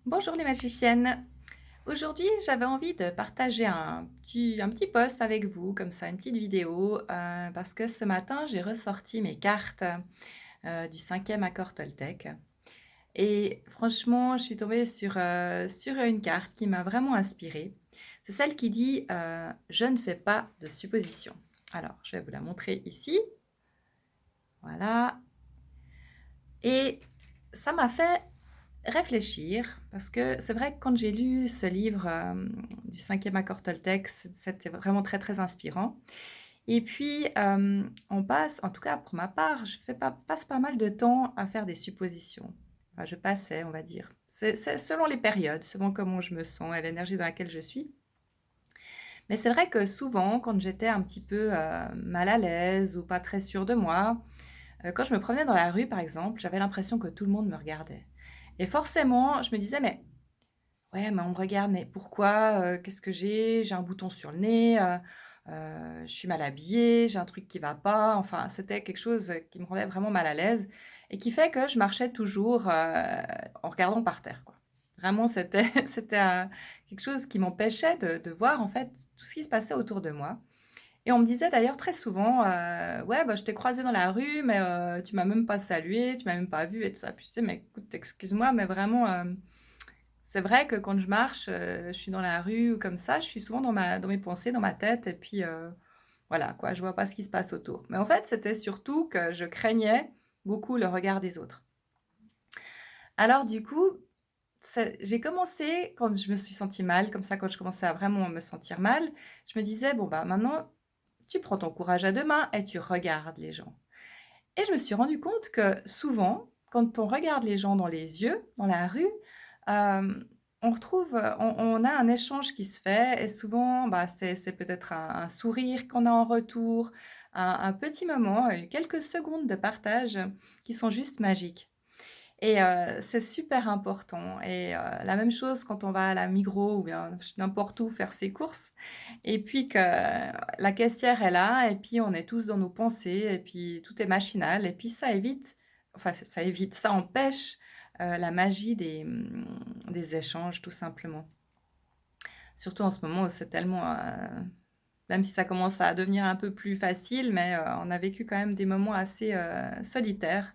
Bonjour les magiciennes. Aujourd'hui, j'avais envie de partager un petit post avec vous, comme ça, une petite vidéo, parce que ce matin, j'ai ressorti mes cartes du cinquième accord Toltec. Et franchement, je suis tombée sur une carte qui m'a vraiment inspirée. C'est celle qui dit Je ne fais pas de suppositions. Alors, je vais vous la montrer ici. Voilà. Et ça m'a fait réfléchir, parce que c'est vrai que quand j'ai lu ce livre, du cinquième accord Toltec, c'était vraiment très, très inspirant. Et puis, on passe, en tout cas pour ma part, je fais pas passe pas mal de temps à faire des suppositions. Enfin, je passais, on va dire. C'est selon les périodes, selon comment je me sens et l'énergie dans laquelle je suis. Mais c'est vrai que souvent, quand j'étais un petit peu, mal à l'aise ou pas très sûre de moi, quand je me promenais dans la rue, par exemple, j'avais l'impression que tout le monde me regardait. Et forcément, je me disais: «Mais ouais, mais on me regarde, mais pourquoi? Qu'est-ce que j'ai? J'ai un bouton sur le nez, je suis mal habillée, j'ai un truc qui va pas». Enfin, c'était quelque chose, qui me rendait vraiment mal à l'aise et qui fait que je marchais toujours, en regardant par terre, quoi. Vraiment, c'était c'était, quelque chose qui m'empêchait de voir, en fait, tout ce qui se passait autour de moi et on me disait d'ailleurs très souvent, «Ouais, bah, je t'ai croisé dans la rue, mais tu m'as même pas salué, tu m'as même pas vu et tout ça». Puis je disais: «Mais écoute, excuse-moi, mais vraiment, c'est vrai que quand je marche, je suis dans la rue ou comme ça, je suis souvent dans mes pensées, dans ma tête et puis, voilà quoi, je vois pas ce qui se passe autour. Mais en fait, c'était surtout que je craignais beaucoup le regard des autres. Alors du coup, j'ai commencé quand je me suis sentie mal, comme ça, quand je commençais à vraiment me sentir mal, je me disais: «Bon, bah, maintenant, tu prends ton courage à 2 mains et tu regardes les gens». Et je me suis rendu compte que souvent, quand on regarde les gens dans les yeux, dans la rue, on retrouve, on a un échange qui se fait et souvent, bah, c'est peut-être un sourire qu'on a en retour, un petit moment, quelques secondes de partage qui sont juste magiques. Et c'est super important et la même chose quand on va à la Migros ou bien n'importe où faire ses courses et puis que la caissière est là et puis on est tous dans nos pensées et puis tout est machinal et puis ça empêche, la magie des échanges tout simplement. Surtout en ce moment où c'est tellement, même si ça commence à devenir un peu plus facile, mais on a vécu quand même des moments assez, solitaires.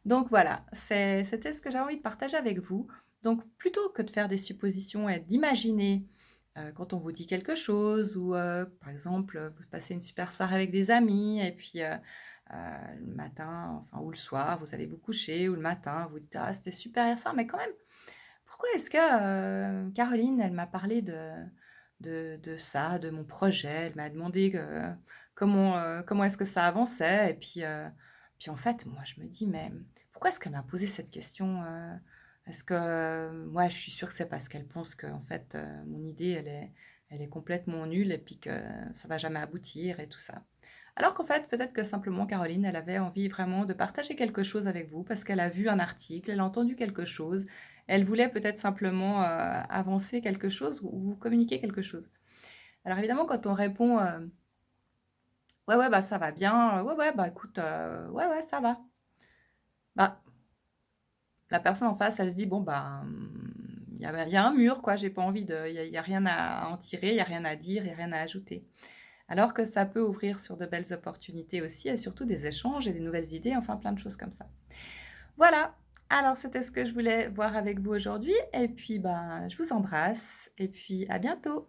Donc voilà, c'était ce que j'avais envie de partager avec vous. Donc plutôt que de faire des suppositions et d'imaginer, quand on vous dit quelque chose ou, par exemple, vous passez une super soirée avec des amis et puis, le matin, enfin ou le soir, vous allez vous coucher ou le matin, vous dites: «Ah c'était super hier soir, mais quand même, pourquoi est-ce que, Caroline, elle m'a parlé de ça, de mon projet, elle m'a demandé comment est-ce que ça avançait?» Et puis en fait, moi je me dis: «Mais pourquoi est-ce qu'elle m'a posé cette question, Est-ce que, moi je suis sûre que c'est parce qu'elle pense qu'en fait, mon idée elle est complètement nulle et puis que ça va jamais aboutir et tout ça». Alors qu'en fait, peut-être que simplement Caroline, elle avait envie vraiment de partager quelque chose avec vous parce qu'elle a vu un article, elle a entendu quelque chose, elle voulait peut-être simplement, avancer quelque chose ou vous communiquer quelque chose. Alors évidemment, quand on répond, «Ouais, ouais, bah, ça va bien, ouais, ouais, bah, écoute, ouais, ouais, ça va». Bah, la personne en face, elle se dit: «Bon, bah, il y a un mur, quoi, j'ai pas envie de il y a rien à en tirer, il y a rien à dire, il y a rien à ajouter». Alors que ça peut ouvrir sur de belles opportunités aussi et surtout des échanges et des nouvelles idées, enfin plein de choses comme ça. Voilà, alors c'était ce que je voulais voir avec vous aujourd'hui et puis, ben, je vous embrasse et puis à bientôt.